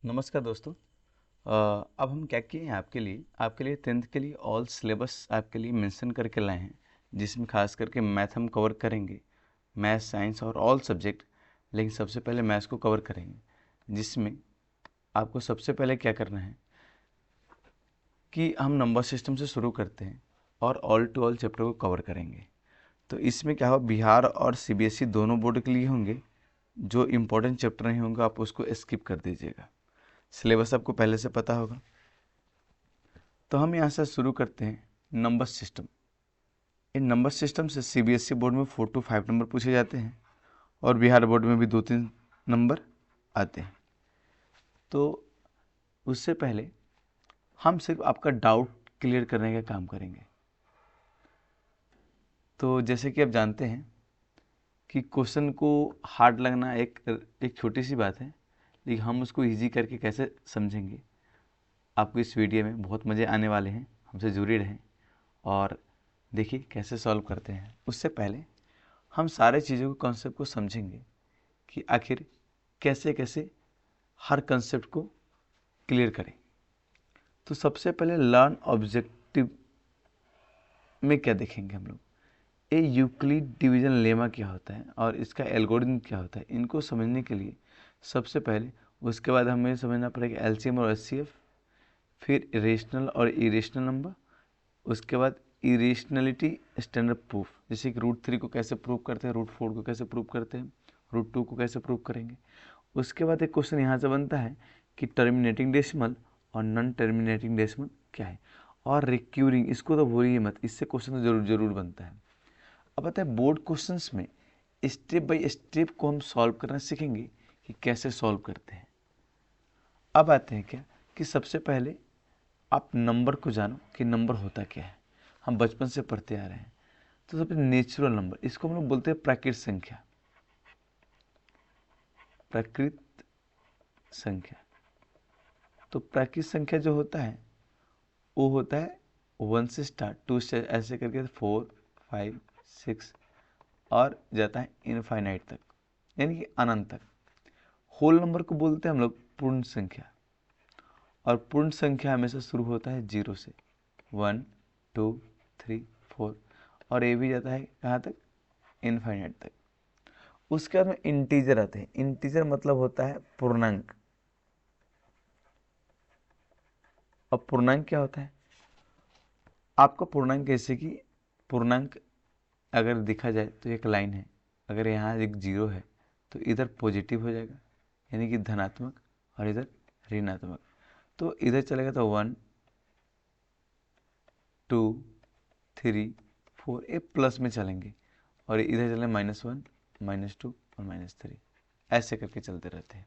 नमस्कार दोस्तों। अब हम क्या किए हैं आपके लिए 10th के लिए ऑल सिलेबस आपके लिए मेंशन करके लाए हैं, जिसमें खास करके मैथ हम कवर करेंगे, मैथ साइंस और ऑल सब्जेक्ट। लेकिन सबसे पहले मैथ्स को कवर करेंगे, जिसमें आपको सबसे पहले क्या करना है कि हम नंबर सिस्टम से शुरू करते हैं और ऑल टू ऑल चैप्टर को कवर करेंगे। तो इसमें क्या होगा, बिहार और सीबीएसई दोनों बोर्ड के लिए होंगे। जो इम्पोर्टेंट चैप्टर नहीं होंगे आप उसको स्किप कर दीजिएगा। सिलेबस आपको पहले से पता होगा। तो हम यहाँ से शुरू करते हैं नंबर सिस्टम। इन नंबर सिस्टम से सीबीएसई बोर्ड में 4 to 5 नंबर पूछे जाते हैं और बिहार बोर्ड में भी 2-3 नंबर आते हैं। तो उससे पहले हम सिर्फ आपका डाउट क्लियर करने का काम करेंगे। तो जैसे कि आप जानते हैं कि क्वेश्चन को हार्ड लगना एक छोटी सी बात है, लेकिन हम उसको इजी करके कैसे समझेंगे, आपको इस वीडियो में बहुत मज़े आने वाले हैं। हमसे जुड़े रहें और देखिए कैसे सॉल्व करते हैं। उससे पहले हम सारे चीज़ों को कॉन्सेप्ट को समझेंगे कि आखिर कैसे कैसे हर कंसेप्ट को क्लियर करें। तो सबसे पहले लर्न ऑब्जेक्टिव में क्या देखेंगे हम लोग, ए यूक्लिड डिवीजन लेमा क्या होता है और इसका एल्गोरिथम क्या होता है। इनको समझने के लिए सबसे पहले उसके बाद हमें समझना पड़ेगा एलसीएम और एचसीएफ, फिर रेशनल और इरेशनल नंबर, उसके बाद इरेशनलिटी स्टैंडर्ड प्रूफ, जैसे कि √3 को कैसे प्रूव करते हैं, √4 को कैसे प्रूव करते हैं, √2 को कैसे प्रूव करेंगे। उसके बाद एक क्वेश्चन यहाँ से बनता है कि टर्मिनेटिंग डेसिमल और नॉन टर्मिनेटिंग डेसिमल क्या है, और रिक्यूरिंग, इसको तो भूलिए मत, इससे क्वेश्चन तो जरूर जरूर बनता है। अब आता है बोर्ड क्वेश्चंस में स्टेप बाय स्टेप को हम सॉल्व करना सीखेंगे कि कैसे सॉल्व करते हैं। अब आते हैं क्या कि सबसे पहले आप नंबर को जानो कि नंबर होता क्या है। हम बचपन से पढ़ते आ रहे हैं। तो सबसे नेचुरल नंबर, इसको हम लोग बोलते हैं प्राकृत संख्या। प्राकृत संख्या, तो प्राकृत संख्या जो होता है वो होता है 1 से स्टार्ट, 2 से ऐसे करके 4, 5, 6 और जाता है इनफाइनाइट तक, यानी कि अनंत तक। होल नंबर को बोलते हैं हम लोग पूर्ण संख्या, और पूर्ण संख्या हमेशा शुरू होता है 0 से, 1, 2, 3, 4, और ये भी जाता है कहाँ तक, इनफाइनाइट तक। उसके बाद में इंटीजर आते हैं। इंटीजर मतलब होता है पूर्णांक। अब पूर्णांक क्या होता है, आपका पूर्णांक जैसे कि पूर्णांक अगर देखा जाए तो एक लाइन है, अगर यहाँ एक 0 है तो इधर पॉजिटिव हो जाएगा यानी कि धनात्मक, और इधर ऋणात्मक। तो इधर चलेगा तो 1, 2, 3, 4, ये प्लस में चलेंगे, और इधर चलेंगे -1, -2 और -3, ऐसे करके चलते रहते हैं।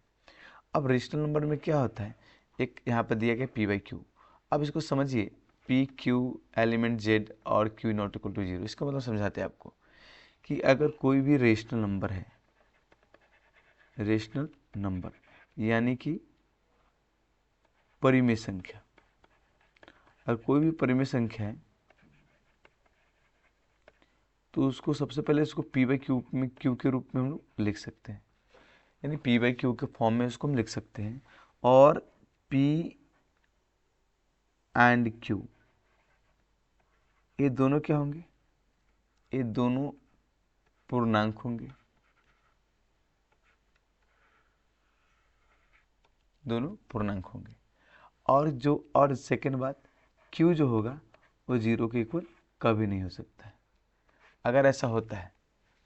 अब रेशनल नंबर में क्या होता है, एक यहाँ पर दिया गया p/q। अब इसको समझिए, p, q एलिमेंट z और q नॉट इक्वल टू 0। इसका मतलब समझाते हैं आपको कि अगर कोई भी रेशनल नंबर है, रेशनल नंबर यानी कि परिमेय संख्या, अगर कोई भी परिमेय संख्या है तो उसको सबसे पहले इसको p/q में q के रूप में हम लोग लिख सकते हैं, यानी p/q के फॉर्म में इसको हम लिख सकते हैं। और p एंड q ये दोनों क्या होंगे, ये दोनों पूर्णांक होंगे, दोनों पूर्णांक होंगे। और सेकेंड बात, q जो होगा वो 0 के इक्वल कभी नहीं हो सकता है। अगर ऐसा होता है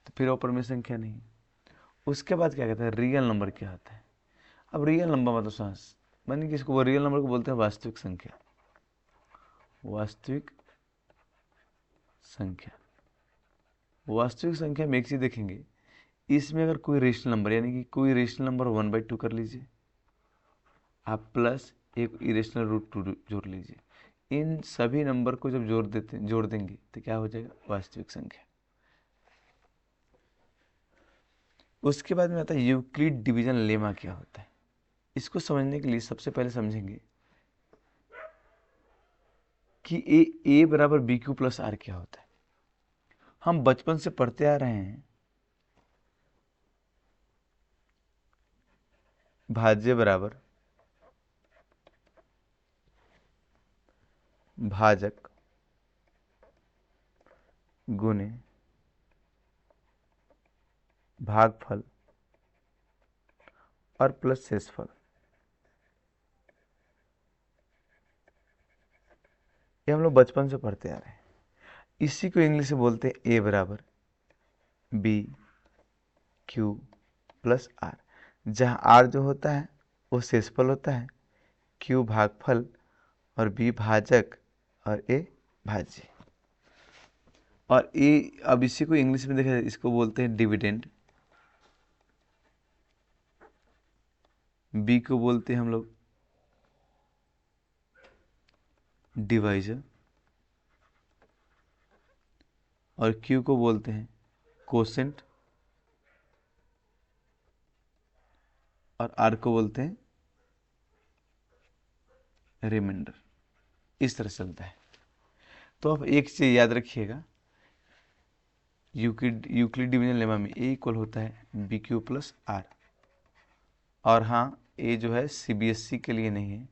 तो फिर वो परिमेय संख्या नहीं है। उसके बाद क्या कहते हैं, रियल नंबर क्या होता है। अब रियल नंबर मतलब सांस मानी कि इसको, वो रियल नंबर को बोलते हैं वास्तविक संख्या। वास्तविक संख्या, वास्तविक संख्या में एक चीज देखेंगे, इसमें अगर कोई रेशनल नंबर, यानी कि कोई रेशनल नंबर 1/2 कर लीजिए आप, प्लस एक इरेशनल √2 जोड़ लीजिए, इन सभी नंबर को जब जोड़ देंगे तो क्या हो जाएगा, वास्तविक संख्या। उसके बाद में आता है यूक्लिड डिवीजन लेमा क्या होता है। इसको समझने के लिए सबसे पहले समझेंगे कि ए बराबर BQ प्लस आर क्या होता है। हम बचपन से पढ़ते आ रहे हैं, भाज्य बराबर भाजक गुने भागफल और प्लस शेषफल। ये हम लोग बचपन से पढ़ते आ रहे हैं। इसी को इंग्लिश में बोलते हैं ए बराबर बी क्यू प्लस आर, जहाँ आर जो होता है वो शेषफल होता है, क्यू भागफल और बी भाजक और ए भाज्य। और ए, अब इसी को इंग्लिश में देखा जाए इसको बोलते हैं डिविडेंड, बी को बोलते हैं हम लोग डिवाइजर और क्यू को बोलते हैं कोसेंट और आर को बोलते हैं रिमाइंडर। इस तरह चलता है। तो अब एक चीज याद रखिएगा, यूक्लिड डिवीजन लेमा में ए इक्वल होता है बी क्यू प्लस आर। और हाँ, ए जो है सीबीएसई के लिए नहीं है,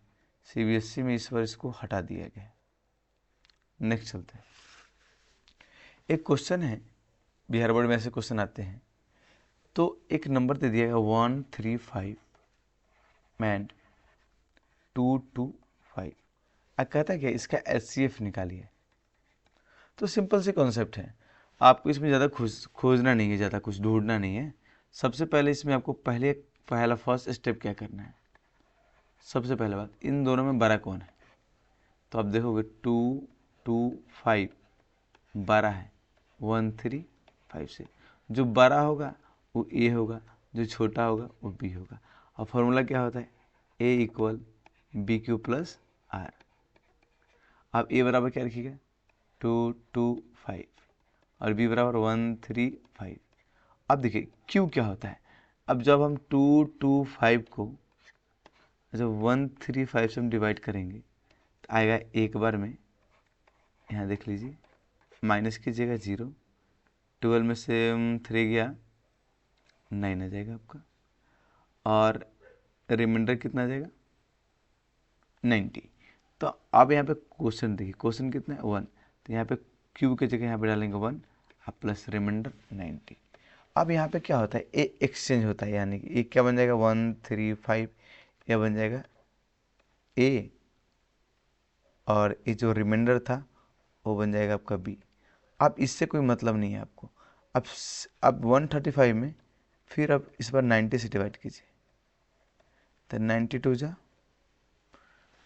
सीबीएसई में इस बार इसको हटा दिया गया है। नेक्स्ट चलते हैं। एक क्वेश्चन है, बिहार बोर्ड में ऐसे क्वेश्चन आते हैं। तो एक नंबर दे दिया गया 135 एंड 225। अब कहता है कि इसका HCF निकालिए। तो सिंपल से कॉन्सेप्ट है, आपको इसमें ज़्यादा खोजना नहीं है, ज़्यादा कुछ ढूंढना नहीं है। सबसे पहले इसमें आपको पहला फर्स्ट स्टेप क्या करना है। सबसे पहले बात, इन दोनों में बड़ा कौन है। तो आप देखोगे 225 बड़ा है 135 से। जो बड़ा होगा वो ए होगा, जो छोटा होगा वो बी होगा। और फॉर्मूला क्या होता है, A equal B Q plus R. आप ए बराबर क्या रखिएगा 225 और बी बराबर 135। अब देखिए क्यू क्या होता है। अब जब हम 225 को जब 135 से हम डिवाइड करेंगे तो आएगा एक बार में, यहाँ देख लीजिए, माइनस कीजिएगा 0, 12 में से 3 गया 9 आ जाएगा आपका, और रिमाइंडर कितना आ जाएगा 90। तो अब यहाँ पे क्वेश्चन देखिए, क्वेश्चन कितना है 1, तो यहाँ पे क्यू की जगह यहाँ पे डालेंगे 1 अब प्लस रिमाइंडर 90। अब यहाँ पे क्या होता है, ए एक्सचेंज होता है, यानी कि ए क्या बन जाएगा 135, यह बन जाएगा ए, और ये जो रिमाइंडर था वो बन जाएगा आपका बी। अब इससे कोई मतलब नहीं है आपको। अब 135 में फिर अब इस बार 90 से डिवाइड कीजिए, तो 92 जा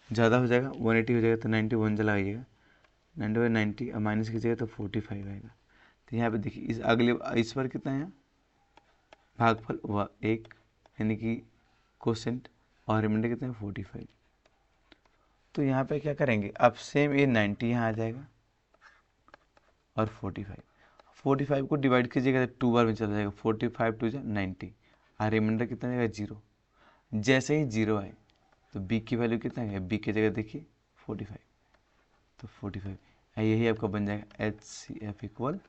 ज़्यादा हो जाएगा, 180 हो जाएगा, तो 91 जला आइएगा, 90 और माइनस कीजिएगा तो 45 आएगा। तो यहाँ पे देखिए इस बार कितना है, भागफल हुआ 1 यानी कि कोसेंट, और रिमाइंडर कितना है 45। तो यहाँ पे क्या करेंगे, अब सेम ये 90 यहाँ आ जाएगा और 45 को डिवाइड कीजिएगा तो 2 बार में चला जाएगा, 45 2 90 और रिमाइंडर कितना आएगा 0। जैसे ही 0 आए तो बी की वैल्यू कितना है, बी की जगह देखिए 45, तो 45 यही आपका बन जाएगा HCF इक्वल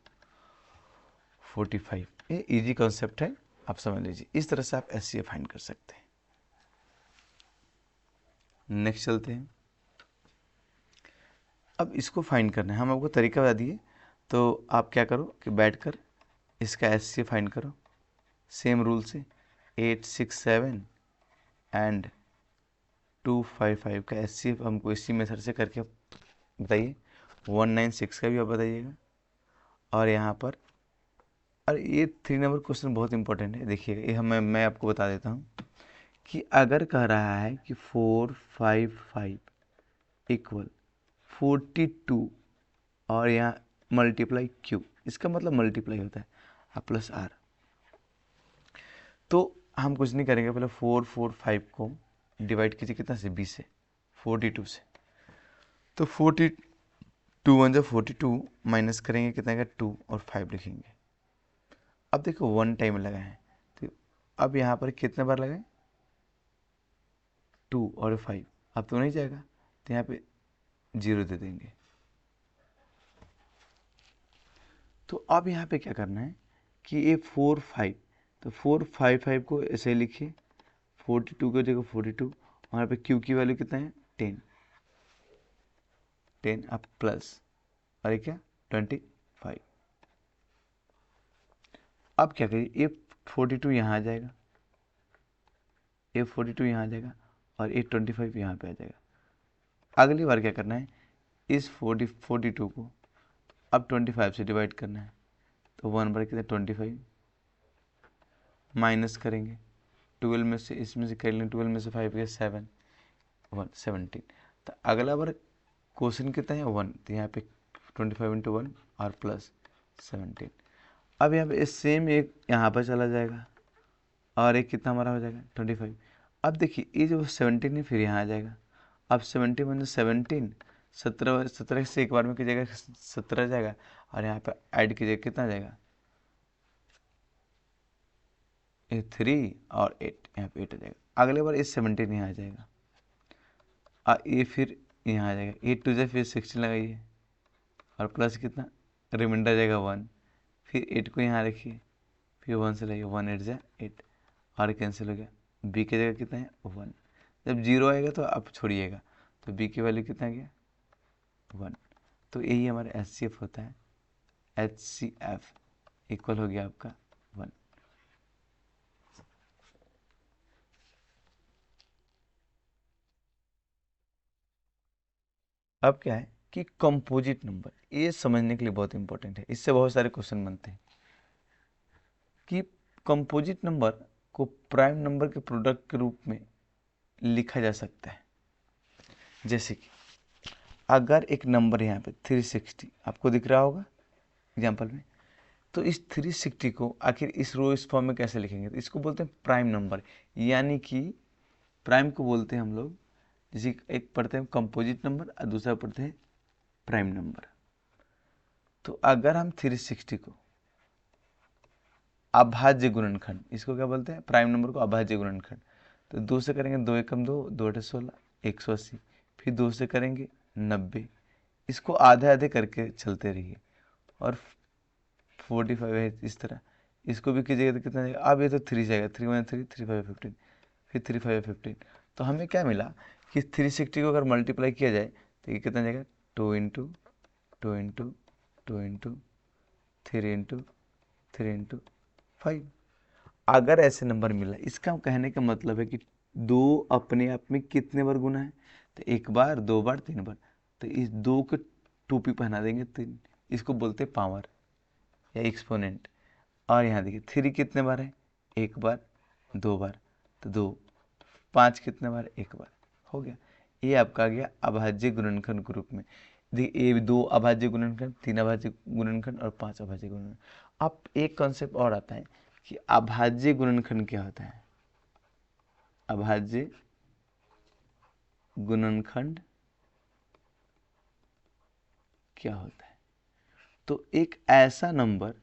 45। ये इजी कॉन्सेप्ट है, आप समझ लीजिए। इस तरह से आप HCF फाइंड कर सकते हैं। नेक्स्ट चलते हैं। अब इसको फाइंड करना है, हम आपको तरीका बता दिए, तो आप क्या करो कि बैठकर इसका HCF फाइंड करो सेम रूल से। 867 एंड 255 का HCF हमको इसी मेथड से करके बताइए। 196 का भी आप बताइएगा। और यहाँ पर, और ये 3 नंबर क्वेश्चन बहुत इंपॉर्टेंट है, देखिएगा ये मैं आपको बता देता हूँ कि अगर कह रहा है कि 455 इक्वल 42 और यहाँ मल्टीप्लाई क्यू, इसका मतलब मल्टीप्लाई होता है प्लस आर। तो हम कुछ नहीं करेंगे, पहले 445 को डिवाइड कीजिए कितना से, 20 से, 42 से। तो 42 1 जब 42 माइनस करेंगे कितना आएगा 2 और 5 लिखेंगे। अब देखो 1 टाइम लगा है, तो अब यहाँ पर कितने बार लगाए 2 और 5, अब तो नहीं जाएगा, तो यहाँ पे 0 दे देंगे। तो अब यहाँ पे क्या करना है कि ये 45, तो 455 को ऐसे लिखिए, 42 की जगह 42, वहाँ पे क्यू की वैल्यू कितना है 10 10 अब प्लस, और ये क्या 25। अब क्या करिए, ये 42 यहाँ आ जाएगा, ये 42 यहाँ आ जाएगा, और ये 25 यहाँ पे आ जाएगा। अगली बार क्या करना है, इस 42 को अब 25 से डिवाइड करना है, तो 1 कितने 25 माइनस करेंगे 12 में से, इसमें से कर लेंगे 12 में से 5 गया 7 1 17। तो अगला बार क्वेश्चन कितना है 1, तो यहाँ पे 25 इंटू 1 और प्लस 17। अब यहाँ पे सेम एक यहाँ पर चला जाएगा, और एक कितना हमारा हो जाएगा 25। अब देखिए ये जो 17 है फिर यहाँ आ जाएगा, अब 70 वन 17, 17 से एक बार में कीजिएगा 17 जाएगा, और यहाँ पे ऐड कीजिएगा कितना जाएगा 3 और 8, यहाँ पे 8 आ जाएगा। अगले बार ये 17 यहाँ आ जाएगा, ये फिर यहाँ आ जाएगा, 8 टू से फिर 16 लगाइए, और प्लस कितना रिमाइंडर आ जाएगा 1, फिर 8 को यहाँ रखिए, फिर 1 से लाइए 1 8 जा 8, और कैंसिल हो गया। बी की जगह कितना है 1, जब 0 आएगा तो आप छोड़िएगा, तो बी की वैल्यू कितना गया 1। तो यही हमारा HCF होता है, HCF इक्वल हो गया आपका 1। अब क्या है कि कंपोजिट नंबर, ये समझने के लिए बहुत इंपॉर्टेंट है, इससे बहुत सारे क्वेश्चन बनते हैं कि कंपोजिट नंबर को प्राइम नंबर के प्रोडक्ट के रूप में लिखा जा सकता है। जैसे कि अगर एक नंबर यहाँ पे 360 आपको दिख रहा होगा एग्जाम्पल में, तो इस 360 को आखिर इस रो इस फॉर्म में कैसे लिखेंगे, तो इसको बोलते हैं प्राइम नंबर। यानी कि प्राइम को बोलते हैं हम लोग, जैसे एक पढ़ते हैं कंपोजिट नंबर और दूसरा पढ़ते हैं प्राइम नंबर। तो अगर हम 360 को अभाज्य गुणनखंड, इसको क्या बोलते हैं प्राइम नंबर को अभाज्य गुणनखंड, तो 2 से करेंगे 2 एकम 2, 2 अठे 16 180, फिर 2 से करेंगे 90, इसको आधे आधे करके चलते रहिए, और 45 है इस तरह, इसको भी कीजिएगा तो कितना जाएगा, अब ये तो 3 जाएगा, 3 1 3 3 5 15, फिर 3 5 15। तो हमें क्या मिला कि 360 को अगर मल्टीप्लाई किया जाए तो ये कितना जाएगा 2 into 2 into 2 into 3 into 3 into 5। अगर ऐसे नंबर मिला, इसका कहने का मतलब है कि 2 अपने आप में कितने बार गुना है, तो 1 बार 2 बार 3 बार, तो इस 2 के टोपी पहना देंगे 3, इसको बोलते हैं पावर या एक्सपोनेंट। और यहाँ देखिए 3 कितने बार है, 1 बार 2 बार, तो 2, 5 कितने बार 1 बार, हो गया। ये आपका आ गया अभाज्य गुणनखंड के रूप में। देखिए ये 2 अभाज्य गुणनखंड, 3 अभाज्य गुणनखंड और 5 अभाज्य गुणनखंड। अब एक कॉन्सेप्ट और आता है कि अभाज्य गुणनखंड क्या होता है। अभाज्य गुणनखंड क्या होता है, तो एक ऐसा नंबर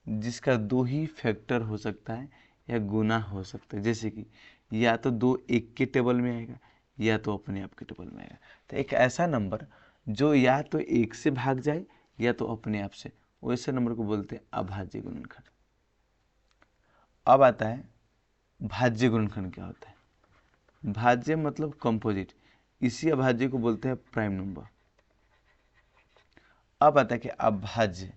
जिसका 2 ही फैक्टर हो सकता है या गुना हो सकता है। जैसे कि या तो 2 एक के टेबल में आएगा, या तो अपने आप के टेबल में आएगा। तो एक ऐसा नंबर जो या तो 1 से भाग जाए या तो अपने आप से, वैसे नंबर को बोलते हैं अभाज्य गुणनखंड। अब आता है भाज्य गुणनखंड क्या होता है। भाज्य मतलब कंपोजिट, इसी अभाज्य को बोलते हैं प्राइम नंबर। अब आता है कि अभाज्य,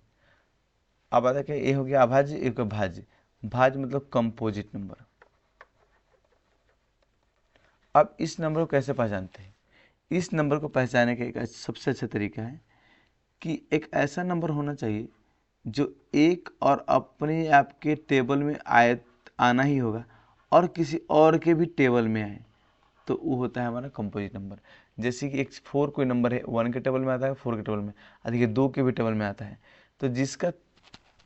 अब आता है कि ये हो गया अभाज्य, एक भाज्य। भाज्य मतलब कंपोजिट नंबर। अब इस नंबर को कैसे पहचानते हैं, इस नंबर को पहचानने का एक सबसे अच्छा तरीका है कि एक ऐसा नंबर होना चाहिए जो एक और अपने आप के टेबल में आना ही होगा, और किसी और के भी टेबल में आए, तो वो होता है हमारा कंपोजिट नंबर। जैसे कि एक 4 कोई नंबर है, 1 के टेबल में आता है, 4 के टेबल में, देखिए 2 के भी टेबल में आता है, तो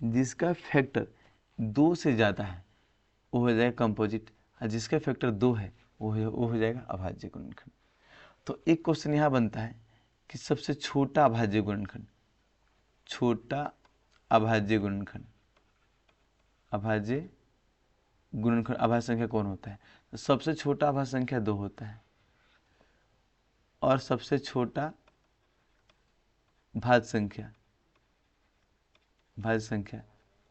जिसका फैक्टर 2 से ज़्यादा है वो हो जाएगा कंपोजिट, और जिसका फैक्टर 2 है वो हो जाएगा अभाज्य गुणनखंड। तो एक क्वेश्चन यहाँ बनता है कि सबसे छोटा अभाज्य गुणनखंड, छोटा अभाज्य गुणनखंड, अभाज्य गुणनखंड अभाज्य संख्या कौन होता है, तो सबसे छोटा अभाज्य संख्या 2 होता है, और सबसे छोटा भाज्य संख्या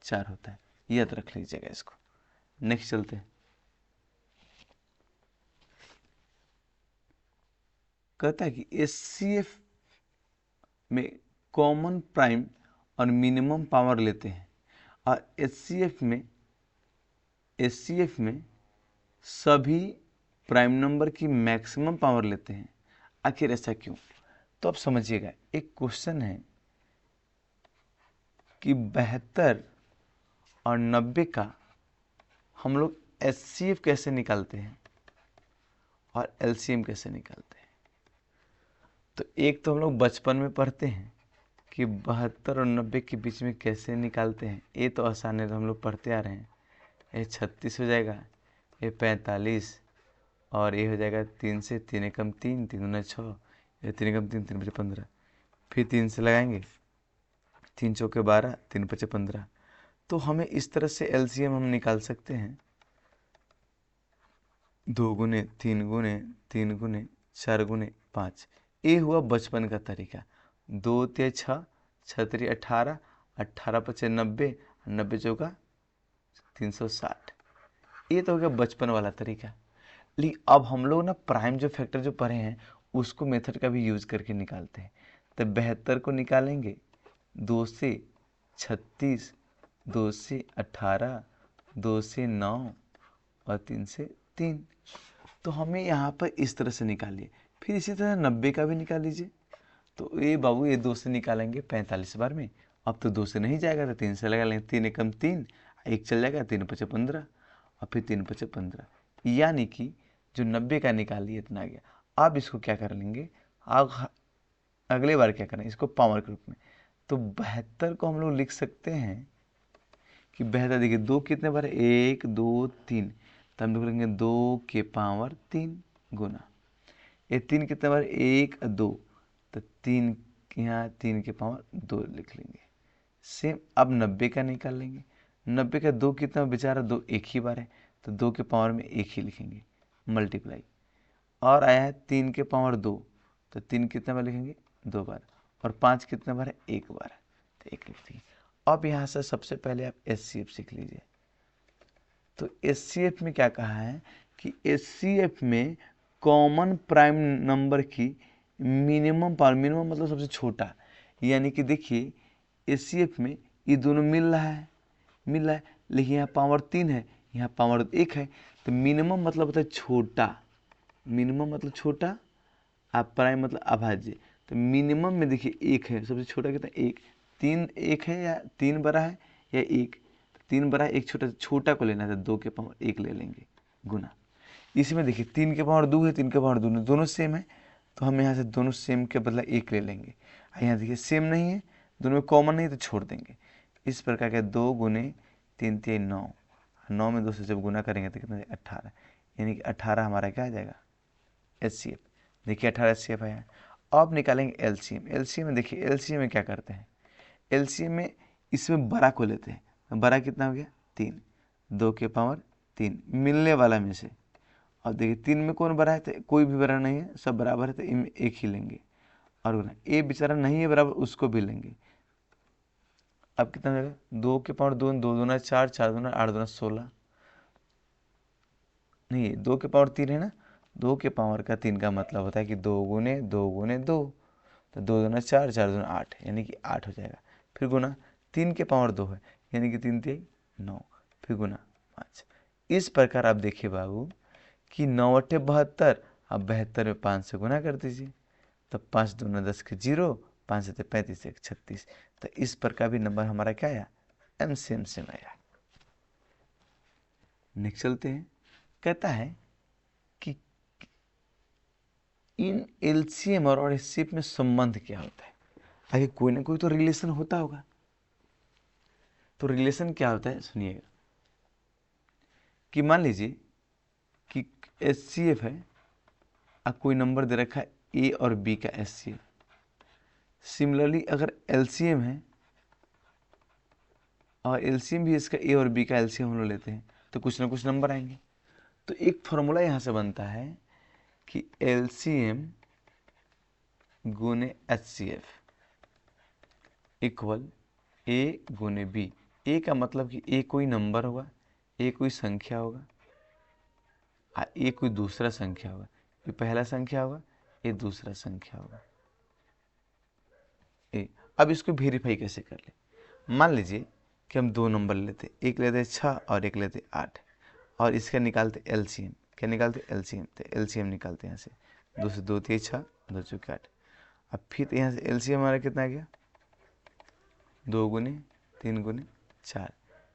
4 होता है। याद रख लीजिएगा इसको। नेक्स्ट चलते हैं। कहता है कि एचसीएफ में कॉमन प्राइम और मिनिमम पावर लेते हैं और एचसीएफ में सभी प्राइम नंबर की मैक्सिमम पावर लेते हैं। आखिर ऐसा क्यों? तो अब समझिएगा, एक क्वेश्चन है कि 72 और 90 का हम लोग एचसीएफ कैसे निकालते हैं और एलसीएम कैसे निकालते हैं। तो एक तो हम लोग बचपन में पढ़ते हैं कि 72 और 90 के बीच में कैसे निकालते हैं। ये तो आसान है, तो हम लोग पढ़ते आ रहे हैं। ये 36 हो जाएगा, ये 45 और ये हो जाएगा 3 से 3 एकम 3, 3 दूना 6, ये 3 एकम 3, 3 बचे 15, फिर 3 से लगाएंगे, 3 चौके 12, 3 बचे 15। तो हमें इस तरह से एलसीएम हम निकाल सकते हैं, 2 गुने 3 गुने 3 गुने 4 गुने 5। ये हुआ बचपन का तरीका। 2 ते 6, 6 3 18, 18 पचे 90, 90 चौका 360। ये तो हो गया बचपन वाला तरीका। लेकिन अब हम लोग ना प्राइम जो फैक्टर जो पढ़े हैं उसको मेथड का भी यूज करके निकालते हैं। तो 72 को निकालेंगे 2 से 36, 2 से 18, 2 से 9 और 3 से 3। तो हमें यहाँ पर इस तरह से निकालिए। फिर इसी तरह 90 का भी निकाल लीजिए। तो ये बाबू ये 2 से निकालेंगे 45 बार में। अब तो 2 से नहीं जाएगा तो 3 से लगा लेंगे, 3 एकम 3, 1 चल जाएगा, 3 पचे 15 और फिर 3 पचे 15। यानी कि जो 90 का निकालिए इतना आ गया। अब इसको क्या कर लेंगे, अब अगले बार क्या करें, इसको पावर के रूप में। तो 72 को हम लोग लिख सकते हैं कि 72, देखिए 2 कितने बार है, 1 2 3, तो हम लोग लिखेंगे 2 के पावर 3 गुना ये 3 कितने बार, 1 2, तो 3 यहाँ 3 के पावर 2 लिख लेंगे। सेम अब 90 का निकाल लेंगे। 90 का 2 कितना बेचारा, 2 एक ही बार है, तो 2 के पावर में 1 ही लिखेंगे, मल्टीप्लाई। और आया है 3 के पावर 2, तो 3 कितने बार लिखेंगे, 2 बार। और 5 कितने बार है, 1 बार, तो 1 लिख दिए। अब यहाँ से सबसे पहले आप एचसीएफ सीख लीजिए। तो एचसीएफ में क्या कहा है कि एचसीएफ में कॉमन प्राइम नंबर की मिनिमम पावर, मिनिमम मतलब सबसे छोटा, यानी कि देखिए एचसीएफ में ये दोनों मिल रहा है, लेकिन यहाँ पावर 3 है, यहाँ पावर 1 है। तो मिनिमम मतलब होता है छोटा, मिनिमम मतलब छोटा, आप प्राइम मतलब अभाज्य। तो मिनिमम में देखिए 1 है, सबसे छोटा कितना 1, 3 1 है या 3 बड़ा है या 1, 3 बड़ा है, 1 छोटा, छोटा को लेना है, 2 के पावर 1 ले लेंगे गुना। इसमें देखिए 3 के पावर 2 है, 3 के पावर 2, दोनों सेम है, तो हम यहाँ से दोनों सेम के बदला 1 ले लेंगे। यहाँ देखिए सेम नहीं है, दोनों में कॉमन नहीं, तो छोड़ देंगे। इस प्रकार के 2 गुने 3 3 9, 9 में 2 से जब गुना करेंगे तो कितना 18, यानी कि 18 हमारा क्या आ जाएगा एचसीएफ। देखिए 18 एचसीएफ आया। अब निकालेंगे एलसीएम। एलसीएम में देखिए, एलसीएम में क्या करते हैं, एलसीएम में इसमें बड़ा को लेते हैं। बड़ा कितना हो गया 3, 2 के पावर 3 मिलने वाला में से। और देखिए 3 में कौन बड़ा है, तो कोई भी बड़ा नहीं है, सब बराबर है, तो इनमें 1 ही लेंगे। और ए बेचारा नहीं है बराबर, उसको भी लेंगे। अब कितना हो जाएगा, 2 के पावर 2, 2 दूना 4, 4 दूना 8, दूना 16, नहीं 2 के पावर 3 है ना, 2 के पावर का 3 का मतलब होता है कि 2 गुने 2 गुने 2, तो 2 दूना 4, 4 दूना 8, यानी कि 8 हो जाएगा। फिर गुना 3 के पावर 2 है, यानी कि 3 3 9, फिर गुना 5। इस प्रकार आप देखिए बाबू कि 9 8 72, अब 72 में 5 से गुना कर दीजिए, तो 5 दूना 10 के 0, 5 से 35, 1 36। तो इस प्रकार भी नंबर हमारा क्या आया, एमसीएम से आया। नेक्स्ट चलते हैं। कहता है कि इन एलसीएम और एचसीएफ में संबंध क्या होता है। आगे कोई ना कोई तो रिलेशन होता होगा। तो रिलेशन क्या होता है सुनिएगा, कि मान लीजिए कि एचसीएफ है, अब कोई नंबर दे रखा है ए और बी का एचसीएफ। सिमिलरली अगर एलसीएम है और एलसीएम भी इसका ए और बी का एलसीएम हम लोग लेते हैं, तो कुछ ना कुछ नंबर आएंगे। तो एक फॉर्मूला यहाँ से बनता है कि एलसीएम गुने एचसीएफ इक्वल ए गुने बी। ए का मतलब कि ए कोई नंबर होगा, ए कोई संख्या होगा, ए कोई दूसरा संख्या होगा। ये पहला संख्या होगा, ये दूसरा संख्या होगा ए। अब इसको वेरीफाई कैसे कर ले, मान लीजिए कि हम दो नंबर लेते, एक लेते 6 और एक लेते 8, और इसका निकालते एलसीएम। क्या निकालते? एलसीएम। तो एलसीएम निकालते हैं यहाँ से, 2 से 2 3 6, 2 चौके 8। अब फिर यहाँ से एलसीएम हमारा कितना आ गया? 2 गुने 3 गुने 4,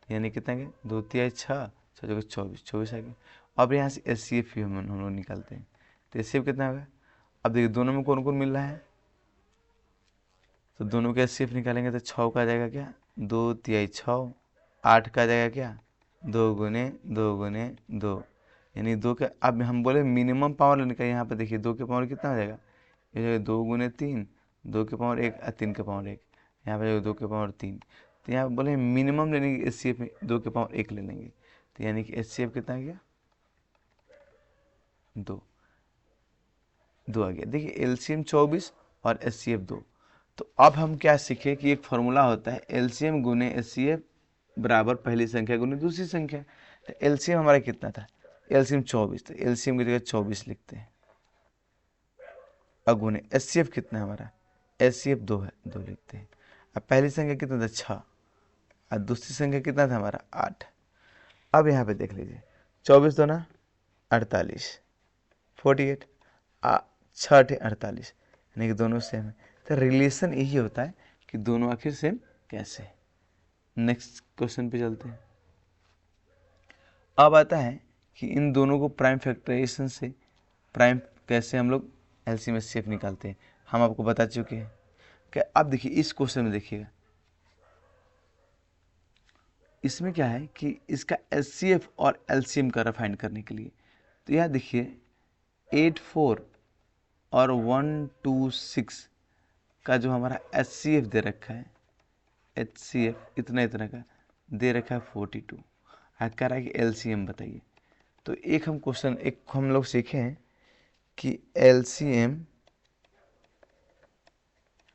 यानी कितना गया? 2 3 6, 6 चौके 24, 24 आ गया। अब यहाँ से एचसीएफ भी हम लोग निकालते हैं, तो एचसीएफ कितना होगा? अब देखिए दोनों में कौन कौन मिल रहा है, तो दोनों का एचसीएफ निकालेंगे तो 6 का आ जाएगा क्या? 2 3 6, 8 का आ जाएगा क्या? 2 गुने 2 गुने 2, यानी 2 का। अब हम बोले मिनिमम पावर लेने का, यहाँ पे देखिए 2 के पावर कितना हो जाएगा? ये जाएगा 2 गुने 3, 2 के पावर 1, 3 के पावर 1, यहाँ पे जाएगा 2 के पावर 3। तो यहाँ बोले मिनिमम लेने की एचसीएफ में 2 के पावर 1 ले लेंगे, तो यानी कि एचसीएफ कितना आ गया? 2 आ गया। देखिए एलसीएम 24 और एचसीएफ 2। तो अब हम क्या सीखे कि एक फॉर्मूला होता है एलसीएम गुने एचसीएफ बराबर पहली संख्या गुने दूसरी संख्या। तो एलसीएम हमारा कितना था? एलसीएम 24, तो एलसीएम की जगह 24 लिखते हैं, और गुने एचसीएफ कितना है हमारा? एचसीएफ 2 है, 2 लिखते हैं। अब पहली संख्या कितना था? 6, और दूसरी संख्या कितना था हमारा? 8। अब यहाँ पे देख लीजिए 24 2 ना 48, 48, 6 48, यानी कि दोनों सेम है। तो रिलेशन यही होता है कि दोनों आखिर सेम कैसे। नेक्स्ट क्वेश्चन पे चलते हैं। अब आता है कि इन दोनों को प्राइम फैक्टराइजेशन से प्राइम कैसे हम लोग एलसीएम एचसीएफ निकालते हैं, हम आपको बता चुके हैं। क्या अब देखिए इस क्वेश्चन में देखिएगा, इसमें क्या है कि इसका एचसीएफ और एलसीएम का फाइंड करने के लिए, तो यहाँ देखिए 84 और 126 का जो हमारा एचसीएफ दे रखा है, एचसीएफ इतना इतना का दे रखा है 42, कह रहा है कि एलसीएम बताइए। तो एक हम क्वेश्चन एक हम लोग सीखे हैं कि एलसीएम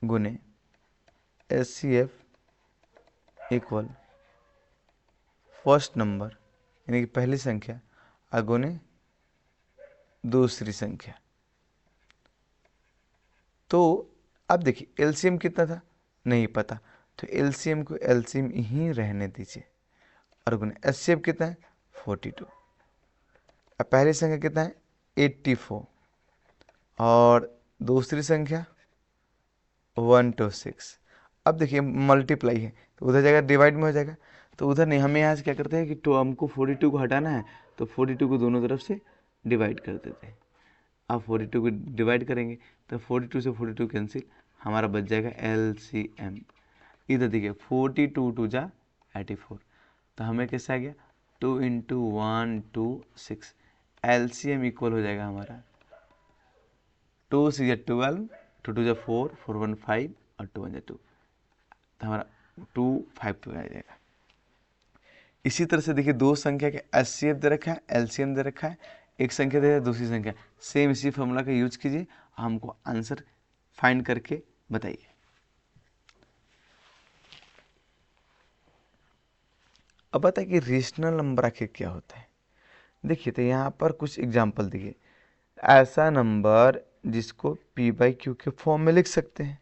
गुने एचसीएफ इक्वल फर्स्ट नंबर यानी कि पहली संख्या अगुने दूसरी संख्या। तो अब देखिए एलसीएम कितना था नहीं पता, तो एलसीएम को एलसीएम ही रहने दीजिए, और गुने एचसीएफ कितना है 42, अब पहली संख्या कितना है 84, और दूसरी संख्या 126। अब देखिए मल्टीप्लाई है तो उधर जाएगा डिवाइड में हो जाएगा, तो उधर नहीं, हमें यहाँ से क्या करते हैं कि तो हमको 42 को हटाना है, तो 42 को दोनों तरफ से डिवाइड कर देते हैं। अब 42 को डिवाइड करेंगे तो 42 से 42 कैंसिल, हमारा बच जाएगा एलसीएम। इधर देखिए 42 2 जा 84, तो हमें कैसे आ गया 2 × 1 2 6, एलसीएम इक्वल हो जाएगा हमारा 2 6 12, 2 2 4, 4 1 5 और 2 1 2, तो हमारा 2 5 2 आ जाएगा। इसी तरह से देखिए दो संख्या के एचसीएफ दे रखा है, एलसीएम दे रखा है, एक संख्या दे रखा है दूसरी संख्या, सेम इसी फॉर्मूला का यूज कीजिए, हमको आंसर फाइंड करके बताइए। अब बताइए कि रेशनल नंबर आखिर क्या होता है। देखिए तो यहाँ पर कुछ एग्जाम्पल देखिए, ऐसा नंबर जिसको p/q के फॉर्म में लिख सकते हैं,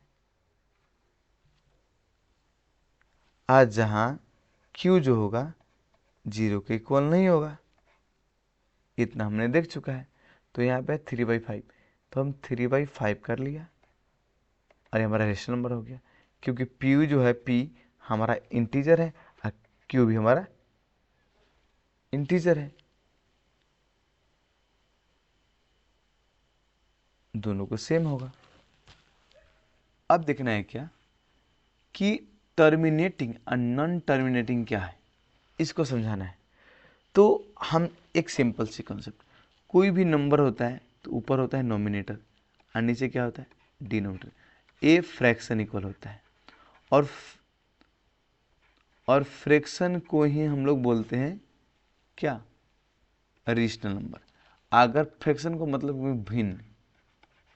आज जहाँ q जो होगा 0 के इक्वल नहीं होगा, इतना हमने देख चुका है। तो यहाँ पे 3/5, तो हम 3/5 कर लिया और ये हमारा रेशनल नंबर हो गया, क्योंकि p जो है p हमारा इंटीजर है और q भी हमारा इंटीजर है, दोनों को सेम होगा। अब देखना है क्या कि टर्मिनेटिंग और नॉन टर्मिनेटिंग क्या है, इसको समझाना है। तो हम एक सिंपल सी कॉन्सेप्ट, कोई भी नंबर होता है तो ऊपर होता है नोमिनेटर और नीचे क्या होता है डिनोमिनेटर, ए फ्रैक्शन इक्वल होता है, और फ्रैक्शन को ही हम लोग बोलते हैं क्या रेशनल नंबर। अगर फ्रैक्शन को मतलब भिन्न,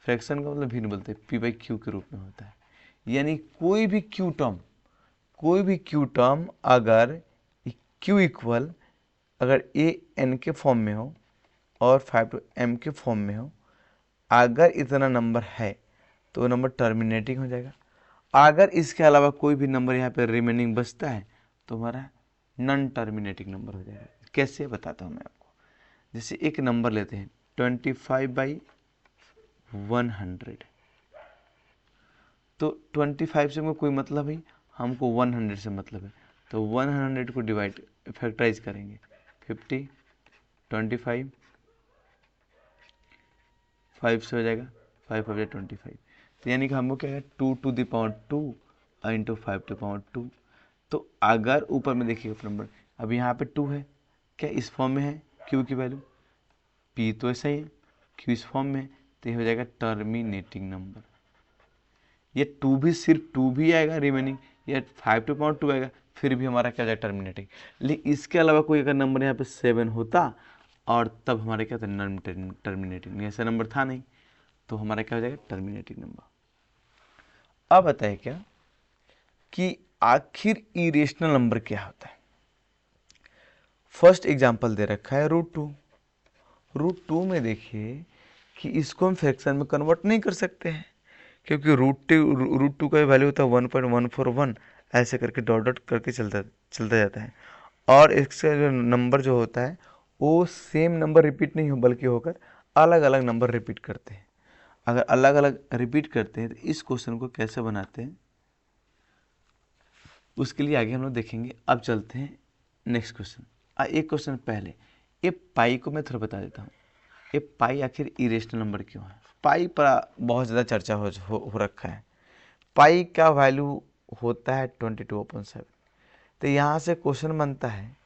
फ्रैक्शन का मतलब भिन्न बोलते हैं, p/q के रूप में होता है, यानी कोई भी क्यू टर्म अगर q इक्वल अगर a n के फॉर्म में हो और 5 to m के फॉर्म में हो, अगर इतना नंबर है तो वो नंबर टर्मिनेटिंग हो जाएगा। अगर इसके अलावा कोई भी नंबर यहाँ पे रिमेनिंग बचता है तो हमारा नॉन टर्मिनेटिंग नंबर हो जाएगा। कैसे बताता हूँ मैं आपको। जैसे एक नंबर लेते हैं 25/100, तो 25 से हमको कोई मतलब नहीं, हमको 100 से मतलब है। तो 100 को डिवाइड फैक्टराइज करेंगे 50, 25, 5 से हो जाएगा 5/25। तो यानी कि हमको क्या है 2⁻2 इंटू 5⁻2। तो अगर ऊपर में देखिएगा नंबर, अब यहाँ पे 2 है, क्या इस फॉर्म में है क्यू की वैल्यू, पी तो ऐसा ही है, क्यू इस फॉर्म में, तो ये हो जाएगा टर्मिनेटिंग नंबर। ये 2 भी, सिर्फ 2 भी आएगा रिमेनिंग, या 5⁻2 आएगा, फिर भी हमारा क्या हो जाएगा टर्मिनेटिंग। लेकिन इसके अलावा कोई अगर नंबर यहाँ पे 7 होता और तब हमारे क्या था नॉन टर्मिनेटिंग, ऐसा नंबर था नहीं, तो हमारा क्या हो जाएगा टर्मिनेटिंग नंबर। अब बताइए क्या कि आखिर इरेशनल नंबर क्या होता है। फर्स्ट एग्जांपल दे रखा है √2। √2 में देखिए कि इसको हम फ्रैक्शन में कन्वर्ट नहीं कर सकते हैं, क्योंकि √2 का वैल्यू होता है 1.141, ऐसे करके डॉट डॉट करके चलता जाता है। और इसका जो नंबर जो होता है वो सेम नंबर रिपीट नहीं हो बल्कि होकर अलग अलग नंबर रिपीट करते हैं। अगर अलग अलग रिपीट करते हैं तो इस क्वेश्चन को कैसे बनाते हैं उसके लिए आगे हम लोग देखेंगे। अब चलते हैं नेक्स्ट क्वेश्चन। एक क्वेश्चन पहले, ये पाई को मैं थोड़ा बता देता हूँ। ये पाई आखिर इरेशनल नंबर क्यों है। पाई पर बहुत ज़्यादा चर्चा हो रखा है। पाई का वैल्यू होता है 22/7। तो यहाँ से क्वेश्चन बनता है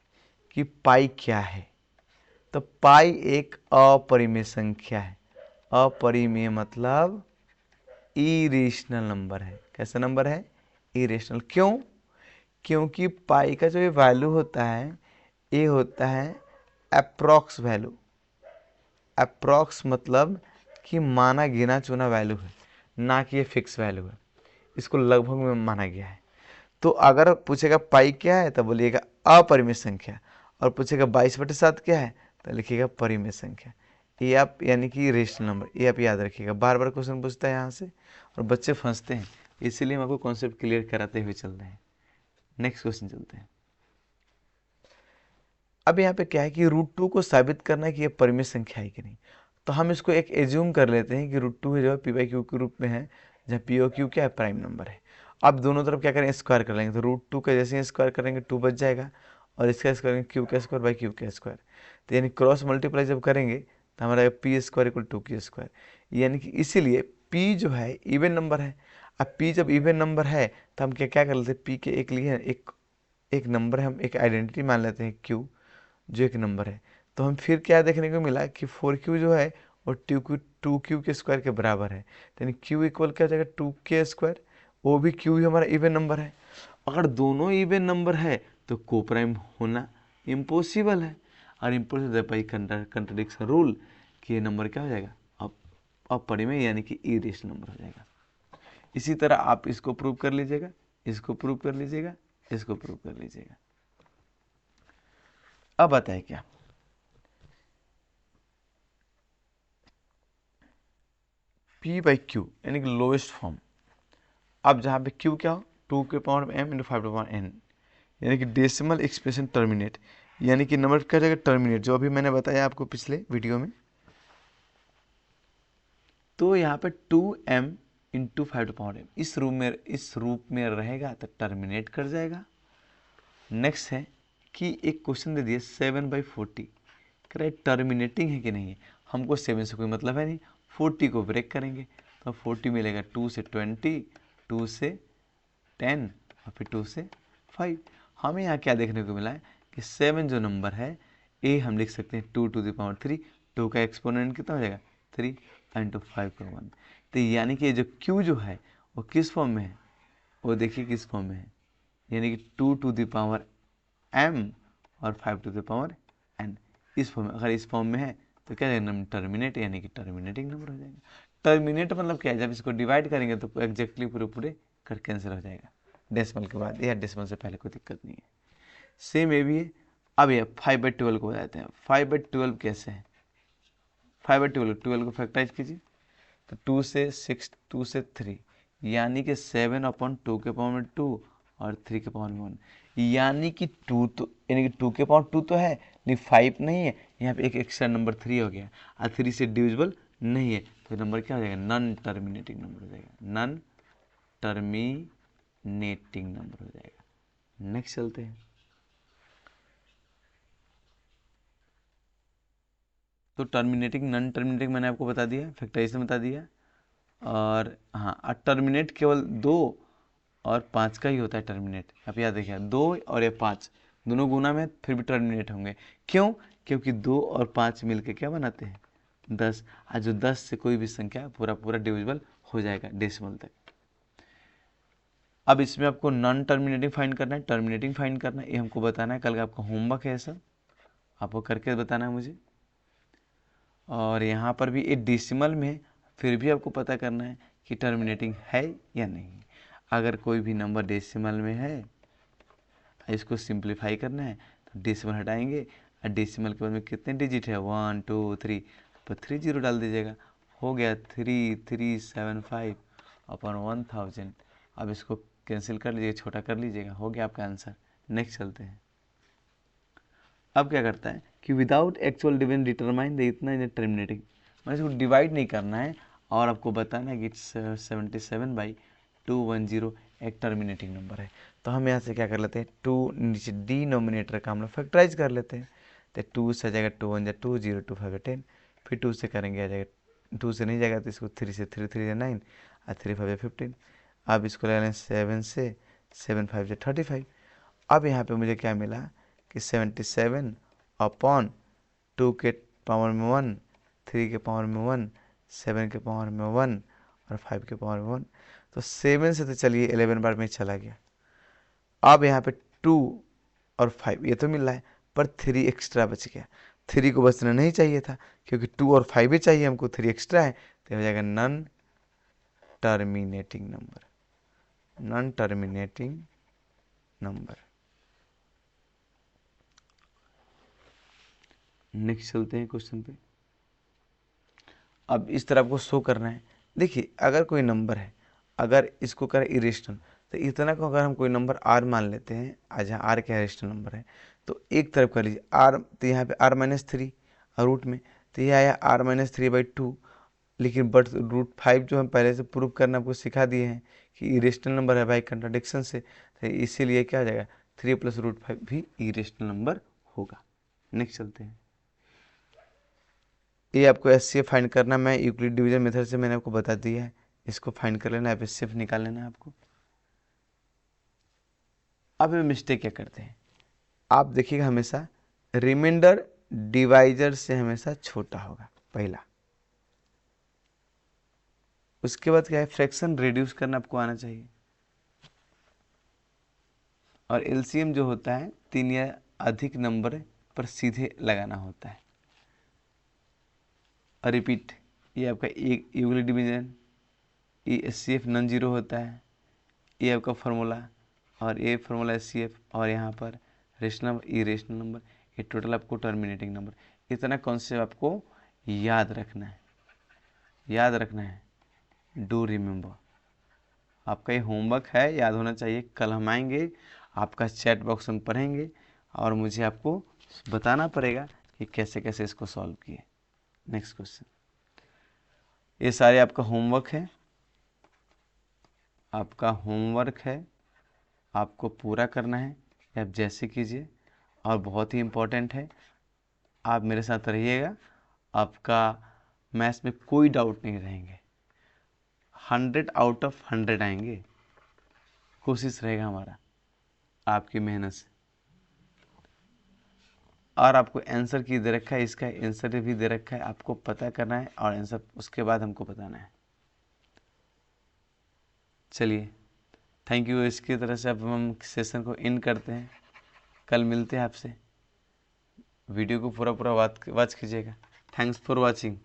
कि पाई क्या है। तो पाई एक अपरिमेय संख्या है। अपरिमेय मतलब इरेशनल नंबर है। कैसा नंबर है? इरेशनल। क्यों? क्योंकि पाई का जो ये वैल्यू होता है ये होता है अप्रॉक्स वैल्यू। अप्रॉक्स मतलब कि माना गिना चुना वैल्यू है, ना कि ये फिक्स वैल्यू है। इसको लगभग में माना गया है। तो अगर पूछेगा पाई क्या है तो बोलिएगा अपरिमेय संख्या, और पूछेगा 22/7 क्या है तो लिखिएगा परिमेय संख्या। ये आप यानी कि रेशनल नंबर, ये आप याद रखिएगा। बार बार क्वेश्चन पूछता है यहाँ से और बच्चे फंसते हैं, इसीलिए हम आपको कॉन्सेप्ट क्लियर कराते हुए चल रहे हैं। नेक्स्ट क्वेश्चन चलते हैं। अब यहाँ पे क्या है कि √2 को साबित करना है कि ये परिमेय संख्या है कि नहीं। तो हम इसको एक एज्यूम कर लेते हैं कि √2 है जो p/q के रूप में है, जहाँ p और q क्या है प्राइम नंबर है। अब दोनों तरफ क्या करेंगे स्क्वायर कर लेंगे। तो √2 का जैसे स्क्वायर करेंगे 2 बच जाएगा, और इसका स्क्वायर करेंगे q²/q²। तो यानी क्रॉस मल्टीप्लाई जब करेंगे तो हमारा p² = 2q²। यानी कि इसीलिए p जो है इवन नंबर है। अब p जब इवन नंबर है तो हम क्या क्या कर लेते हैं, p के एक लिए एक नंबर है, हम एक आइडेंटिटी मान लेते हैं q जो एक नंबर है। तो हम फिर क्या देखने को मिला कि 4q जो है वो 2q के स्क्वायर के बराबर है। यानी q इक्वल क्या हो जाएगा 2k²। वो भी q ही हमारा इवन नंबर है। अगर दोनों इवन नंबर है तो कोप्राइम होना इम्पॉसिबल है, और इम्पॉसिबल बाई कंट्राडिक्शन रूल कि ये नंबर क्या हो जाएगा अपरिमेय यानी कि इरेशनल नंबर हो जाएगा। इसी तरह आप इसको प्रूव कर लीजिएगा, इसको प्रूव कर लीजिएगा, इसको प्रूव कर लीजिएगा। अब बताए क्या, p/q यानी कि लोएस्ट फॉर्म। अब जहाँ पे q क्या हो 2m × 5/n, यानी कि डेसिमल एक्सप्रेशन टर्मिनेट, यानी कि नंबर क्या जाएगा टर्मिनेट, जो अभी मैंने बताया आपको पिछले वीडियो में। तो यहाँ पे 2m × 5/m इस रूप में रहेगा तो टर्मिनेट कर जाएगा। नेक्स्ट है कि एक क्वेश्चन दे दिया 7/40, कह रहा है टर्मिनेटिंग है कि नहीं है। हमको 7 से कोई मतलब है नहीं, 40 को ब्रेक करेंगे तो 40 मिलेगा 2 से 20, 2 से 10 और फिर 2 से 5। हमें यहाँ क्या देखने को मिला है कि 7 जो नंबर है ये हम लिख सकते हैं 2⁻3। 2 का एक्सपोनेंट कितना हो जाएगा 3 × 5 का 1। तो यानी कि जो q जो है वो किस फॉर्म में है, वो देखिए किस फॉर्म में है, यानी कि 2⁻m और 5⁻n इस फॉर्म में। अगर इस फॉर्म में है तो क्या जाएगा टर्मिनेट, यानी कि टर्मिनेटिंग नंबर हो जाएगा। टर्मिनेट मतलब क्या है, जब इसको डिवाइड करेंगे तो एग्जैक्टली पूरे कर कैंसिल हो जाएगा डेसिमल के बाद, या डेसिमल से पहले कोई दिक्कत नहीं है। सेम ये भी है। अब ये 5/12 को बताते हैं। 5/12 कैसे है, 5/12 12 को फैक्टराइज कीजिए तो 2 से 6, 2 से 3, यानी कि 7/2 के पावर में 2 और 3 के पावर में 1, यानी कि 2 तो यानी कि 2 के पावर 2 तो है लेकिन 5 नहीं है। यहाँ पे एक एक्स्ट्रा नंबर 3 हो गया और 3 से डिविजिबल नहीं है, तो नंबर क्या हो जाएगा? नॉन टर्मिनेटिंग नंबर हो जाएगा, नॉन टर्मिनेटिंग नंबर हो जाएगा। नेक्स्ट चलते हैं। तो टर्मिनेटिंग, नॉन टर्मिनेटिंग मैंने आपको बता दिया, फैक्टराइजेशन बता दिया। और हाँ, टर्मिनेट केवल 2 और 5 का ही होता है टर्मिनेट। आप याद देखिए, 2 और 5 दोनों गुना में फिर भी टर्मिनेट होंगे। क्यों? क्योंकि 2 और 5 मिलके क्या बनाते हैं? 10। और जो 10 से कोई भी संख्या पूरा पूरा डिविजिबल हो जाएगा डेसिमल तक। अब इसमें आपको नॉन टर्मिनेटिंग फाइंड करना है, टर्मिनेटिंग फाइंड करना है, ये हमको बताना है। कल का आपका होमवर्क है, सब आपको करके बताना है मुझे। और यहाँ पर भी ये डेसिमल में है, फिर भी आपको पता करना है कि टर्मिनेटिंग है या नहीं। अगर कोई भी नंबर डेसिमल में है, इसको सिंप्लीफाई करना है तो डेसिमल हटाएंगे और डेसिमल के बाद में कितने डिजिट है? 1 2 3, तो 3 0 डाल दीजिएगा, हो गया 3375/1000। अब इसको कैंसिल कर लीजिएगा, छोटा कर लीजिएगा, हो गया आपका आंसर। नेक्स्ट चलते हैं। अब क्या करता है कि without actual division determine the इतना इज टर्मिनेटिंग, मतलब इसको डिवाइड नहीं करना है और आपको बताना है कि 77/210 एक टर्मिनेटिंग नंबर है। तो हम यहाँ से क्या कर लेते हैं, 2 नीचे डिनोमिनेटर का हम लोग फैक्टराइज कर लेते हैं। तो 2 से आ जाएगा 2 1 2 0 2 5 10, फिर 2 से करेंगे आ जाएगा, 2 से नहीं जाएगा तो इसको 3 से 3 3 9 और 3 5 15। अब इसको ले लें 7 से 7 5 35। अब यहाँ पे मुझे क्या मिला कि 77/2 के पावर में 1, 3 के पावर में 1, 7 के पावर में 1 और 5 के पावर में 1। तो 7 से तो चलिए 11 बार में चला गया। अब यहाँ पे 2 और 5 ये तो मिल रहा है, पर 3 एक्स्ट्रा बच गया। 3 को बचना नहीं चाहिए था क्योंकि 2 और 5 ही चाहिए हमको, 3 एक्स्ट्रा है, तो हो जाएगा non terminating number, non terminating number. Next चलते हैं क्वेश्चन पे। अब इस तरह आपको शो करना है। देखिए, अगर कोई नंबर है, अगर इसको करें इरेशनल, तो इतना को अगर हम कोई नंबर r मान लेते हैं, आज यहाँ r क्या इरेशनल नंबर है, तो एक तरफ कर लीजिए r, तो यहाँ पे r-3 रूट में, तो ये आया r-3/2। लेकिन बट √5 जो हम पहले से प्रूव करना आपको सिखा दिए हैं कि इरेशनल नंबर है बाई कंट्राडिक्शन से, तो इसीलिए क्या हो जाएगा, 3 + √5 भी इरेशनल नंबर होगा। नेक्स्ट चलते हैं। ये आपको HCF फाइंड करना, मैं यूक्लिड डिवीजन मेथड से मैंने आपको बता दिया है, इसको फाइंड कर लेना है, HCF निकाल लेना है आपको। अब ये मिस्टेक क्या करते हैं, आप देखिएगा हमेशा रिमाइंडर डिवाइजर से हमेशा छोटा होगा पहला। उसके बाद क्या है, फ्रैक्शन रिड्यूस करना आपको आना चाहिए। और LCM जो होता है 3 या अधिक नंबर पर सीधे लगाना होता है। और रिपीट, ये आपका यूक्लिड डिवीजन, ये HCF नॉन जीरो होता है, ये आपका फार्मूला, और ये फार्मूला HCF, और यहाँ पर रेशनल इरेशनल नंबर, ये टोटल आपको टर्मिनेटिंग नंबर। इतना कॉन्सेप्ट आपको याद रखना है, याद रखना है। डू रिमेंबर, आपका ये होमवर्क है, याद होना चाहिए। कल हम आएंगे, आपका चैट बॉक्स हम पढ़ेंगे और मुझे आपको बताना पड़ेगा कि कैसे कैसे इसको सॉल्व किए। नेक्स्ट क्वेश्चन, ये सारे आपका होमवर्क है, आपका होमवर्क है, आपको पूरा करना है, आप जैसे कीजिए। और बहुत ही इम्पोर्टेंट है, आप मेरे साथ रहिएगा, आपका मैथ्स में कोई डाउट नहीं रहेंगे, 100/100 आएंगे, कोशिश रहेगा हमारा आपकी मेहनत से। और आपको आंसर की दे रखा है, इसका आंसर भी दे रखा है, आपको पता करना है और आंसर उसके बाद हमको बताना है। चलिए, थैंक यू। इसकी तरह से अब हम सेशन को इन करते हैं, कल मिलते हैं आपसे। वीडियो को पूरा पूरा वॉच कीजिएगा। Thanks for watching.